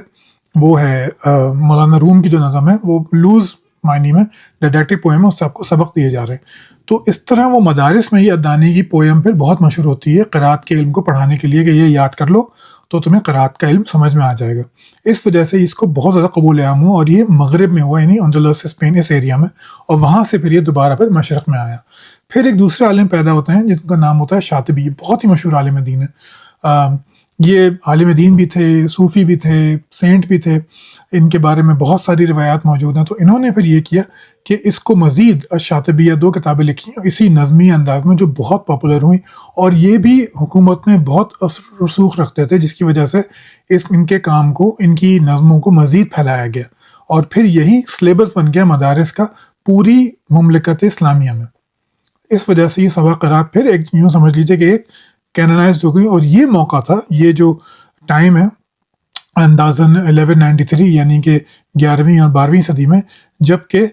وہ ہے مولانا روم کی جو نظم ہے، وہ لوز معنی میں ڈائڈیکٹک پوئم ہے، اس سے آپ کو سبق دیے جا رہے ہیں. تو اس طرح وہ مدارس میں یہ ادانی کی پوئم پھر بہت مشہور ہوتی ہے قرات کے علم کو پڑھانے کے لیے، کہ یہ یاد کر لو تو تمہیں قرات کا علم سمجھ میں آ جائے گا. اس وجہ سے اس کو بہت زیادہ قبول عام ہوا، اور یہ مغرب میں ہوا، یعنی اندلس، اسپین، اس ایریا میں، اور وہاں سے پھر یہ دوبارہ پھر مشرق میں آیا. پھر ایک دوسرے عالم پیدا ہوتے ہیں جن کا نام ہوتا ہے شاطبی. بہت ہی مشہور عالم دین ہے. یہ عالم دین بھی تھے، صوفی بھی تھے، سینٹ بھی تھے. ان کے بارے میں بہت ساری روایات موجود ہیں. تو انہوں نے پھر یہ کیا کہ اس کو مزید الشاطبیہ 2 کتابیں لکھی اسی نظمی انداز میں، جو بہت پاپولر ہوئیں، اور یہ بھی حکومت میں بہت اثر رسوخ رکھتے تھے، جس کی وجہ سے ان کے کام کو، ان کی نظموں کو مزید پھیلایا گیا، اور پھر یہی سلیبس بن گیا مدارس کا پوری مملکت اسلامیہ میں. اس وجہ سے یہ سبق قرات پھر ایک یوں سمجھ لیجیے کہ ایک کینونائزڈ ہو گئی. اور یہ موقع تھا، یہ جو ٹائم ہے اندازاً 1193، یعنی کہ 11ویں اور 12ویں صدی میں، جب کہ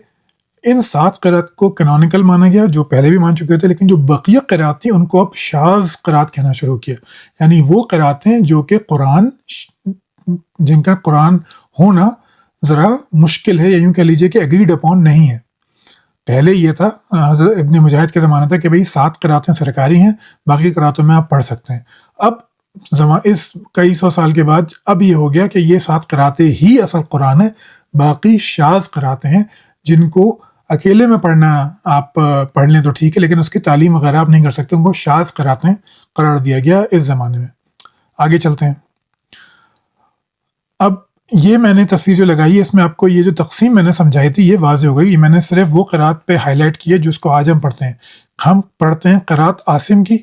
ان 7 قرات کو کینونیکل مانا گیا، جو پہلے بھی مان چکے تھے، لیکن جو بقیہ قرات تھیں ان کو اب شاذ قرات کہنا شروع کیا. یعنی وہ قراتیں جو کہ جن کا قرآن ہونا ذرا مشکل ہے، یا یوں کہہ لیجیے کہ ایگریڈ اپون نہیں ہے. پہلے یہ تھا، حضرت ابن مجاہد کے زمانہ تھا، کہ بھئی 7 قراتیں سرکاری ہیں، باقی قراتوں میں آپ پڑھ سکتے ہیں. اب اس کئی سو سال کے بعد اب یہ ہو گیا کہ یہ 7 قراتیں ہی اصل قرآن ہے، باقی شاذ قراتیں ہیں جن کو اکیلے میں پڑھنا آپ پڑھ لیں تو ٹھیک ہے، لیکن اس کی تعلیم وغیرہ آپ نہیں کر سکتے. ان کو شاذ قراتیں قرار دیا گیا اس زمانے میں. آگے چلتے ہیں. اب یہ میں نے تصویر جو لگائی ہے، اس میں آپ کو یہ جو تقسیم میں نے سمجھائی تھی یہ واضح ہو گئی. یہ میں نے صرف وہ قرات پہ ہائی لائٹ کی ہے جس کو آج ہم پڑھتے ہیں. ہم پڑھتے ہیں قرات عاصم کی،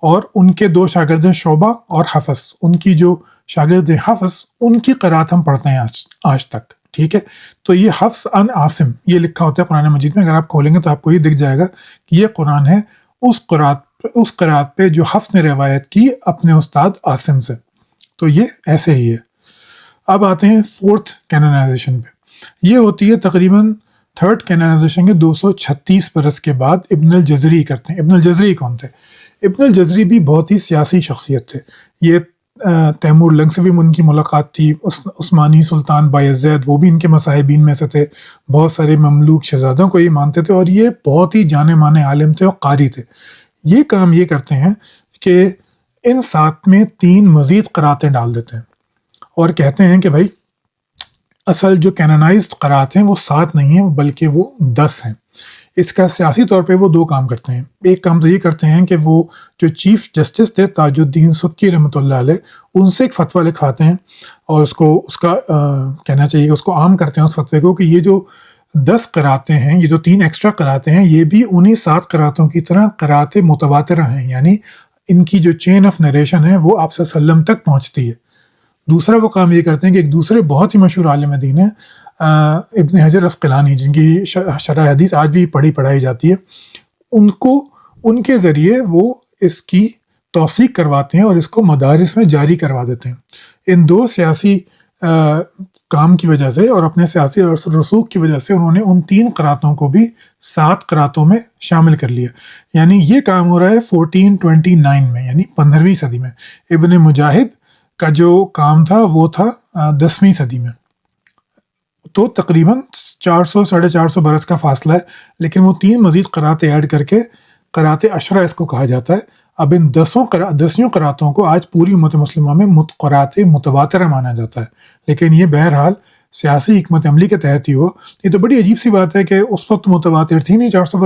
اور ان کے 2 شاگرد ہیں شعبہ اور حفص. ان کی جو شاگرد حفص، ان کی قرات ہم پڑھتے ہیں آج تک. ٹھیک ہے. تو یہ حفص عن عاصم یہ لکھا ہوتا ہے قرآن مجید میں. اگر آپ کھولیں گے تو آپ کو یہ دکھ جائے گا کہ یہ قرآن ہے اس قرات پہ جو حفص نے روایت کی اپنے استاد عاصم سے. تو یہ ایسے ہی ہے. اب آتے ہیں 4th کینونائزیشن پہ. یہ ہوتی ہے تقریباً 3rd کینونائزیشن کے 236 برس کے بعد ابن الجزری کرتے ہیں. ابن الجزری کون تھے؟ ابن الجزری بھی بہت ہی سیاسی شخصیت تھے. یہ تیمور لنگ سے بھی ان کی ملاقات تھی. عثمانی سلطان بایزید وہ بھی ان کے مصاحبین میں سے تھے. بہت سارے مملوک شہزادوں کو یہ مانتے تھے، اور یہ بہت ہی جانے مانے عالم تھے اور قاری تھے. یہ کام یہ کرتے ہیں کہ ان 7 میں 3 مزید قراتیں ڈال دیتے ہیں، اور کہتے ہیں کہ بھائی اصل جو کینونائزڈ قرات ہیں وہ 7 نہیں ہیں، بلکہ وہ 10 ہیں. اس کا سیاسی طور پہ وہ 2 کام کرتے ہیں. ایک کام تو یہ کرتے ہیں کہ وہ جو چیف جسٹس تھے تاج الدین سکی رحمۃ اللہ علیہ، ان سے ایک فتویٰ لکھواتے ہیں، اور اس کا کہنا چاہیے کہ اس کو عام کرتے ہیں اس فتوے کو، کہ یہ جو 10 قراتیں ہیں، یہ جو 3 ایکسٹرا قراتیں ہیں، یہ بھی انہی 7 قراتوں کی طرح قرات متواترہ ہیں. یعنی ان کی جو چین آف نریشن ہے وہ آپ صلی اللہ علیہ وسلم تک پہنچتی ہے. دوسرا وہ کام یہ کرتے ہیں کہ ایک دوسرے بہت ہی مشہور عالم دین ہیں ابن حجر عسقلانی، جن کی شرح حدیث آج بھی پڑھائی جاتی ہے، ان کے ذریعے وہ اس کی توثیق کرواتے ہیں اور اس کو مدارس میں جاری کروا دیتے ہیں. ان 2 سیاسی کام کی وجہ سے اور اپنے سیاسی رسوخ کی وجہ سے انہوں نے ان 3 قراتوں کو بھی 7 قراتوں میں شامل کر لیا. یعنی یہ کام ہو رہا ہے 1429 میں، یعنی 15ویں صدی میں. ابن مجاہد کا جو کام تھا وہ تھا 10ویں صدی میں. تو تقریباً 400-450 برس کا فاصلہ ہے، لیکن وہ 3 مزید قراتیں ایڈ کر کے قرات عشرہ اس کو کہا جاتا ہے. اب ان 10 قراتوں کو آج پوری امت مسلمہ میں قرات متواترہ مانا جاتا ہے. لیکن یہ بہرحال سیاسی حکمت عملی کے تحت ہی ہو. یہ تو بڑی عجیب سی بات ہے کہ اس وقت متواتر تھی نہیں، 400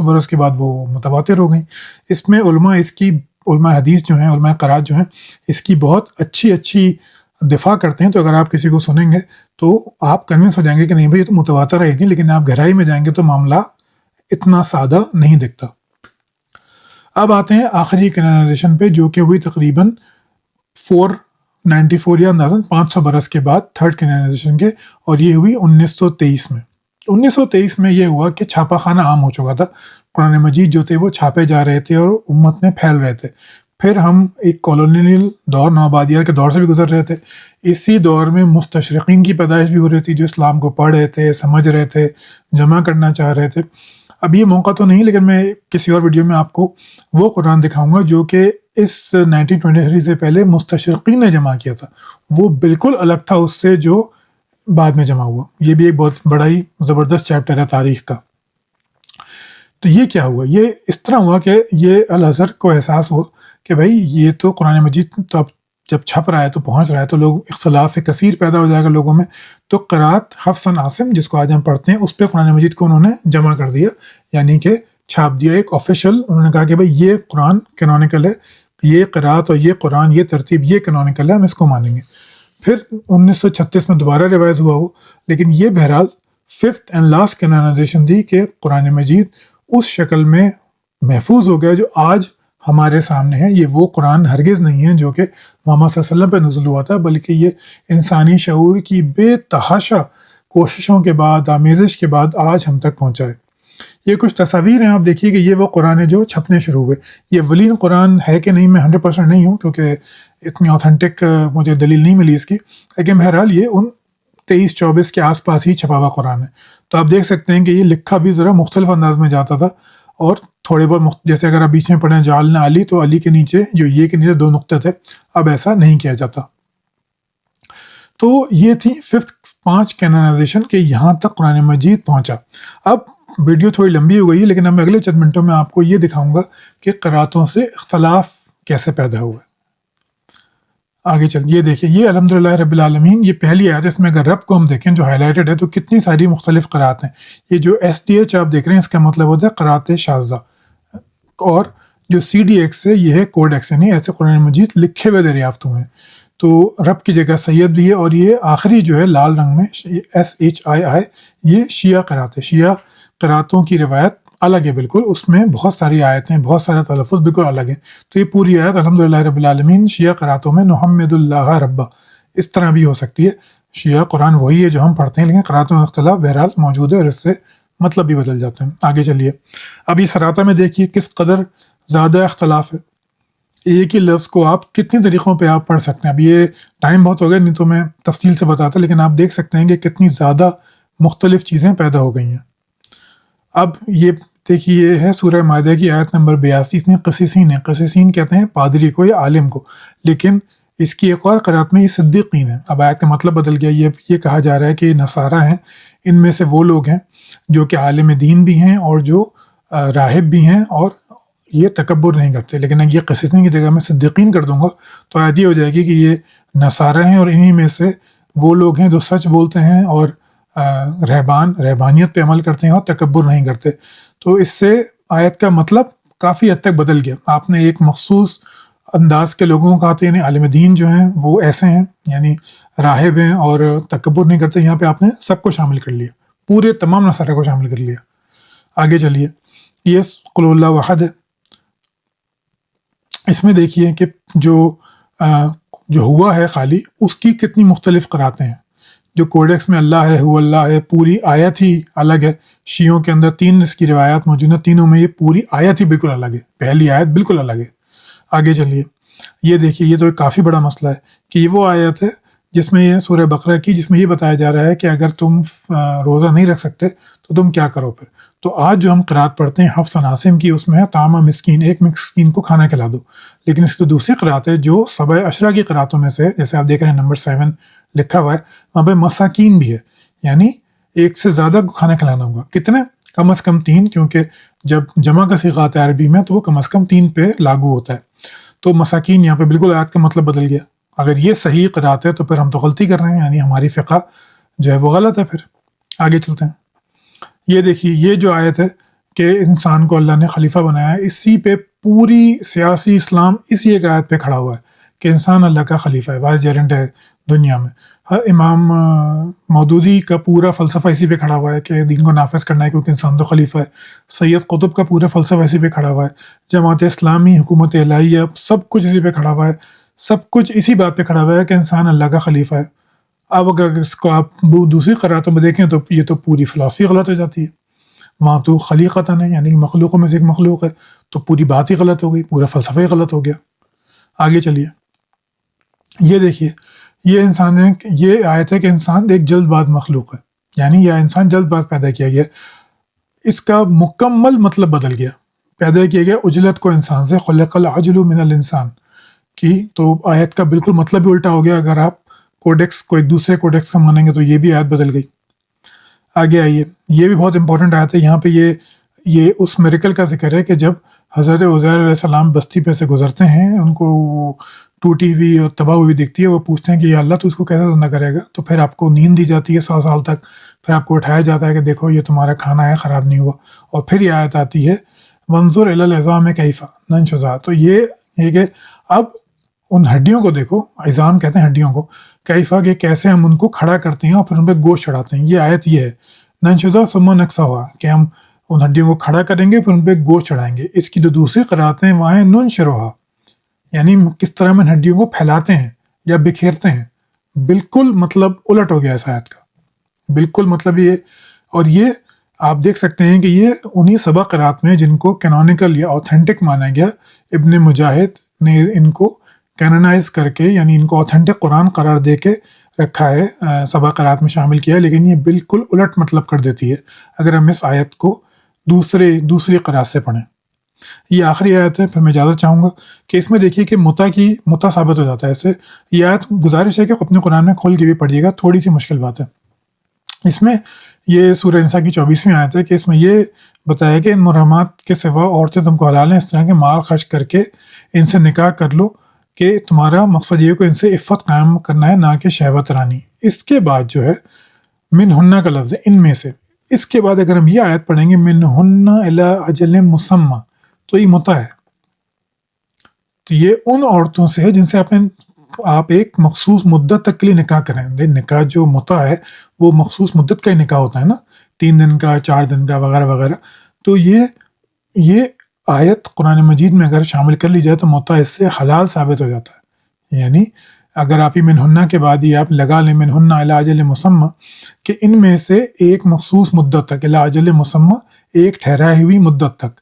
برس کے بعد وہ متواتر ہو گئیں. اس میں علماء حدیث جو ہیں، علماء قرات جو ہیں، اس کی بہت اچھی دفاع کرتے ہیں. تو اگر آپ کسی کو سنیں گے تو آپ کنونس ہو جائیں گے کہ نہیں بھائی یہ تو متواتر ہے ہی نہیں، لیکن آپ گہرائی میں جائیں گے تو معاملہ اتنا سادہ نہیں دکھتا۔ اب آتے ہیں آخری کینونائزیشن پہ، جو کہ ہوئی تقریباً 494 یا اندازاً 500 برس کے بعد تھرڈ کینونائزیشن کے، اور یہ ہوئی 1923 میں۔ 1923 میں یہ ہوا کہ چھاپا خانہ عام ہو چکا تھا، قرآن مجید جو تھے وہ چھاپے جا رہے تھے اور امت میں پھیل رہے تھے۔ پھر ہم ایک کالونیل دور، نوآبادیات کے دور سے بھی گزر رہے تھے۔ اسی دور میں مستشرقین کی پیدائش بھی ہو رہی تھی، جو اسلام کو پڑھ رہے تھے، سمجھ رہے تھے، جمع کرنا چاہ رہے تھے۔ اب یہ موقع تو نہیں، لیکن میں کسی اور ویڈیو میں آپ کو وہ قرآن دکھاؤں گا جو کہ اس 1923 سے پہلے مستشرقین نے جمع کیا تھا۔ وہ بالکل الگ تھا اس سے جو بعد میں جمع ہوا۔ یہ بھی ایک بہت بڑا ہی زبردست چیپٹر ہے تاریخ کا۔ تو یہ کیا ہوا؟ یہ اس طرح ہوا کہ یہ الازہر کو احساس ہوا کہ بھائی یہ تو قرآن مجید تو اب جب چھپ رہا ہے تو پہنچ رہا ہے تو لوگ اختلاف کثیر پیدا ہو جائے گا لوگوں میں، تو قرات حفص عاصم جس کو آج ہم پڑھتے ہیں اس پہ قرآن مجید کو انہوں نے جمع کر دیا، یعنی کہ چھاپ دیا ایک آفیشیل۔ انہوں نے کہا کہ بھائی یہ قرآن کینونیکل ہے، یہ قرات اور یہ قرآن، یہ ترتیب، یہ کینونیکل ہے، ہم اس کو مانیں گے۔ پھر 1936 میں دوبارہ ریوائز ہوا وہ، لیکن یہ بہرحال ففتھ اینڈ لاسٹ کینونائزیشن تھی کہ قرآن مجید اس شکل میں محفوظ ہو گیا جو آج ہمارے سامنے ہے۔ یہ وہ قرآن ہرگز نہیں ہے جو کہ محمد صلی اللہ علیہ وسلم پہ نزول ہوا تھا، بلکہ یہ انسانی شعور کی بے تحاشا کوششوں کے بعد، آمیزش کے بعد آج ہم تک پہنچا ہے۔ یہ کچھ تصاویر ہیں، آپ دیکھیے کہ یہ وہ قرآن ہے جو چھپنے شروع ہوئے۔ یہ ولین قرآن ہے کہ نہیں، میں 100% نہیں ہوں کیونکہ اتنی اوتھینٹک مجھے دلیل نہیں ملی اس کی، لیکن بہرحال یہ ان 23-24 کے آس پاس ہی چھپا ہوا قرآن ہے۔ تو آپ دیکھ سکتے ہیں کہ یہ لکھا بھی ذرا مختلف انداز میں جاتا تھا، اور تھوڑے بہت جیسے اگر آپ بیچ میں پڑھیں جعلنا علی، تو علی کے نیچے جو یہ کے نیچے 2 نقطے تھے، اب ایسا نہیں کیا جاتا۔ تو یہ تھی 5 کینونائزیشن کہ یہاں تک قرآن مجید پہنچا۔ اب ویڈیو تھوڑی لمبی ہو گئی ہے، لیکن اب میں اگلے چند منٹوں میں آپ کو یہ دکھاؤں گا کہ قراتوں سے اختلاف کیسے پیدا ہوا ہے۔ آگے چل، یہ دیکھیں، یہ الحمدللہ رب العالمین، یہ پہلی آیت ہے۔ اس میں اگر رب کو ہم دیکھیں جو ہائی لائٹڈ ہے تو کتنی ساری مختلف قرات ہیں۔ یہ جو SDH آپ دیکھ رہے ہیں اس کا مطلب ہوتا ہے قرات شاذہ، اور جو CDX ہے یہ ہے کوڈ ایکس، یعنی ایسے قرآن مجید لکھے ہوئے دریافت ہوئے ہیں۔ تو رب کی جگہ سید بھی ہے، اور یہ آخری جو ہے لال رنگ میں SHII، یہ شیعہ قرات ہے۔ شیعہ قراتوں کی روایت الگ ہے بالکل، اس میں بہت ساری آیتیں، بہت سارے تلفظ بالکل الگ ہیں۔ تو یہ پوری آیت الحمدللہ رب العالمین شیعہ قراتوں میں نحمد اللہ ربا، اس طرح بھی ہو سکتی ہے۔ شیعہ قرآن وہی ہے جو ہم پڑھتے ہیں، لیکن قراتوں میں اختلاف بہرحال موجود ہے، اور اس سے مطلب بھی بدل جاتے ہیں۔ آگے چلیے، اب اس راتہ میں دیکھیے کس قدر زیادہ اختلاف ہے۔ ایک ہی لفظ کو آپ کتنی طریقوں پہ آپ پڑھ سکتے ہیں۔ اب یہ ٹائم بہت ہو گیا، نہیں تو میں تفصیل سے بتاتا، لیکن آپ دیکھ سکتے ہیں کہ کتنی زیادہ مختلف چیزیں پیدا ہو گئی ہیں۔ اب یہ دیکھیے، یہ ہے سورہ مائدہ کی آیت نمبر 82 میں قسیسین ہے۔ قسیسین کہتے ہیں پادری کو یا عالم کو، لیکن اس کی ایک اور قرات میں یہ صدیقین ہے۔ اب آیت کا مطلب بدل گیا، یہ کہا جا رہا ہے کہ یہ نصارہ ہیں، ان میں سے وہ لوگ ہیں جو کہ عالم دین بھی ہیں اور جو راہب بھی ہیں، اور یہ تکبر نہیں کرتے۔ لیکن اگر یہ قسیسین کی جگہ میں صدیقین کر دوں گا تو آیت یہ ہو جائے گی کہ یہ نصارہ ہیں، اور انہی میں سے وہ لوگ ہیں جو سچ بولتے ہیں اور رہبانیت پہ عمل کرتے ہیں اور تکبر نہیں کرتے۔ تو اس سے آیت کا مطلب کافی حد تک بدل گیا۔ آپ نے ایک مخصوص انداز کے لوگوں کو کہا تھا، یعنی عالم دین جو ہیں وہ ایسے ہیں، یعنی راہب ہیں اور تکبر نہیں کرتے۔ یہاں پہ آپ نے سب کو شامل کر لیا، پورے تمام نصارہ کو شامل کر لیا۔ آگے چلیے، یہ قل اللہ واحد ہے۔ اس میں دیکھیے کہ جو ہوا ہے خالی، اس کی کتنی مختلف قراتیں ہیں۔ جو کوڈیکس میں اللہ ہے، ہو اللہ ہے، پوری آیت ہی الگ ہے۔ شیعوں کے اندر 3 اس کی روایات موجود ہیں، تینوں میں یہ پوری آیت ہی بالکل الگ ہے، پہلی آیت بالکل الگ ہے۔ آگے چلیے، یہ دیکھیے، یہ تو ایک کافی بڑا مسئلہ ہے کہ یہ وہ آیت ہے جس میں یہ سورہ بقرہ کی، جس میں یہ بتایا جا رہا ہے کہ اگر تم روزہ نہیں رکھ سکتے تو تم کیا کرو پھر۔ تو آج جو ہم قرات پڑھتے ہیں حفص عاصم کی، اس میں ہے طعام مسکین، ایک مسکین کو کھانا کھلا دو۔ لیکن اس کی دوسری قرات ہے جو 7 عشرہ کی قراتوں میں سے، جیسے آپ دیکھ رہے ہیں نمبر 7 لکھا ہوا ہے، وہاں پہ مساکین بھی ہے، یعنی ایک سے زیادہ کو کھانا کھلانا ہوگا۔ کتنے؟ کم از کم 3، کیونکہ جب جمع کا صیغہ آتا ہے عربی میں تو وہ کم از کم 3 پہ لاگو ہوتا ہے۔ تو مساکین یہاں پہ بالکل آیت کا مطلب بدل گیا۔ اگر یہ صحیح قرات ہے تو پھر ہم تو غلطی کر رہے ہیں، یعنی ہماری فقہ جو ہے وہ غلط ہے۔ پھر آگے چلتے ہیں، یہ دیکھیے، یہ جو آیت ہے کہ انسان کو اللہ نے خلیفہ بنایا ہے، اسی پہ پوری سیاسی اسلام اسی ایک آیت پہ کھڑا ہوا ہے کہ انسان اللہ کا خلیفہ ہے، وائس جیرنٹ ہے دنیا میں۔ امام مودودی کا پورا فلسفہ اسی پہ کھڑا ہوا ہے کہ دین کو نافذ کرنا ہے کیونکہ انسان تو خلیفہ ہے. سید قطب کا پورا فلسفہ اسی پہ کھڑا ہوا ہے. جماعت اسلامی، حکومت الہیہ، سب کچھ اسی پہ کھڑا ہوا ہے. سب کچھ اسی بات پہ کھڑا ہوا ہے کہ انسان اللہ کا خلیفہ ہے. اب اگر اس کو آپ دوسری قراتوں میں دیکھیں تو یہ تو پوری فلسفی غلط ہو جاتی ہے. وہاں تو خلیقتاً ہے، یعنی مخلوقوں میں سے ایک مخلوق ہے، تو پوری بات ہی غلط ہو گئی، پورا فلسفہ ہی غلط ہو گیا. آگے چلیے، یہ دیکھیے، یہ انسان ہے، یہ آیت ہے کہ انسان ایک جلد باز مخلوق ہے، یعنی یہ انسان جلد باز پیدا کیا گیا. اس کا مکمل مطلب بدل گیا. پیدا کیا گیا عجلت کو انسان سے، خلق العجل من الانسان کی. تو آیت کا بالکل مطلب بھی الٹا ہو گیا. اگر آپ کوڈیکس کو ایک دوسرے کوڈیکس کا مانیں گے تو یہ بھی آیت بدل گئی. آگے آئیے، یہ بھی بہت امپورٹنٹ آیت ہے. یہاں پہ یہ اس میریکل کا ذکر ہے کہ جب حضرت عزیر علیہ السلام بستی پہ سے گزرتے ہیں، ان کو ٹوٹی ہوئی اور تباہ ہوئی دکھتی ہے. وہ پوچھتے ہیں کہ یا اللہ تو اس کو کیسے زندہ کرے گا؟ تو پھر آپ کو نیند دی جاتی ہے 100 سال تک. پھر آپ کو اٹھایا جاتا ہے کہ دیکھو یہ تمہارا کھانا ہے، خراب نہیں ہوا. اور پھر یہ آیت آتی ہے وانظر الی العظام کیف ننشزها. تو یہ کہ اب ان ہڈیوں کو دیکھو، عظام کہتے ہیں ہڈیوں کو، کیفا کہ کیسے ہم ان کو کھڑا کرتے ہیں اور پھر ان پہ گوشت چڑھاتے ہیں. یہ آیت یہ ہے ننشزها ثم نکسوها کہ ہم ان ہڈیوں کو کھڑا کریں گے پھر ان پہ گوشت چڑھائیں گے. اس کی جو دوسری قراتیں وہاں ہیں ننشرها، یعنی کس طرح ہم ان ہڈیوں کو پھیلاتے ہیں یا بکھیرتے ہیں. بالکل مطلب الٹ ہو گیا اس آیت کا، بالکل مطلب یہ. اور یہ آپ دیکھ سکتے ہیں کہ یہ انہی سبع قرات میں جن کو کینونیکل یا آتھینٹک مانا گیا، ابن مجاہد نے ان کو کینونائز کر کے، یعنی ان کو آتھینٹک قرآن قرار دے کے رکھا ہے، سبع قرات میں شامل کیا ہے. لیکن یہ بالکل الٹ مطلب کر دیتی ہے اگر ہم اس آیت کو دوسری قرات سے پڑھیں. یہ آخری آیت ہے، پھر میں اجازت چاہوں گا کہ اس میں دیکھیے کہ متا ثابت ہو جاتا ہے اس سے. یہ آیت گزارش ہے کہ اپنے قرآن میں کھول کے بھی پڑھیے گا، تھوڑی سی مشکل بات ہے. اس میں یہ سورہ نساء کی 24ویں آیت ہے کہ اس میں یہ بتایا کہ ان محرمات کے سوا عورتیں تم کو حلال ہیں، اس طرح کے مال خرچ کر کے ان سے نکاح کر لو کہ تمہارا مقصد یہ ہے کہ ان سے عفت قائم کرنا ہے، نہ کہ شہوت رانی. اس کے بعد جو ہے من ہنہ کا لفظ ہے، ان میں سے. اس کے بعد اگر ہم یہ آیت پڑھیں گے من ہنہ الی اجل مسمى، تو یہ متع ہے. تو یہ ان عورتوں سے ہے جن سے آپ ایک مخصوص مدت تک کے لیے نکاح کریں. نکاح جو متع ہے وہ مخصوص مدت کا ہی نکاح ہوتا ہے نا، 3 دن کا، 4 دن کا، وغیرہ وغیرہ. تو یہ آیت قرآن مجید میں اگر شامل کر لی جائے تو متع اس سے حلال ثابت ہو جاتا ہے. یعنی اگر آپ ہی من ہنہ کے بعد ہی آپ لگا لیں من ہنہ الی اجل مسمى کہ ان میں سے ایک مخصوص مدت تک، الی اجل مسمى ایک ٹھہرائی ہوئی مدت تک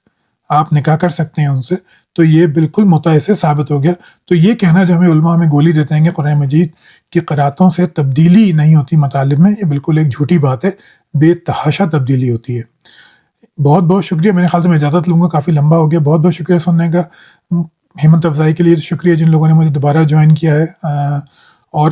آپ نکاح کر سکتے ہیں ان سے، تو یہ بالکل متع سے ثابت ہو گیا. تو یہ کہنا جو ہمیں علماء میں گولی دیتے ہیں کہ قرآن مجید کی قراتوں سے تبدیلی نہیں ہوتی مطالب میں، یہ بالکل ایک جھوٹی بات ہے، بے تحاشا تبدیلی ہوتی ہے. بہت بہت شکریہ. میرے خیال سے میں اجازت لوں گا، کافی لمبا ہو گیا. بہت بہت شکریہ سننے کا. ہمت افزائی کے لیے شکریہ جن لوگوں نے مجھے دوبارہ جوائن کیا ہے. اور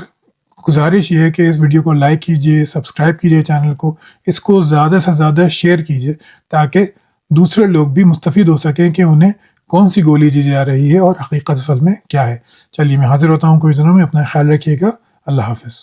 گزارش یہ ہے کہ اس ویڈیو کو لائک کیجیے، سبسکرائب کیجیے چینل کو، اس کو زیادہ سے زیادہ شیئر کیجیے تاکہ دوسرے لوگ بھی مستفید ہو سکیں کہ انہیں کون سی گولی دی جا رہی ہے اور حقیقت اصل میں کیا ہے. چلیے میں حاضر ہوتا ہوں کچھ دنوں میں. اپنا خیال رکھیے گا. اللہ حافظ.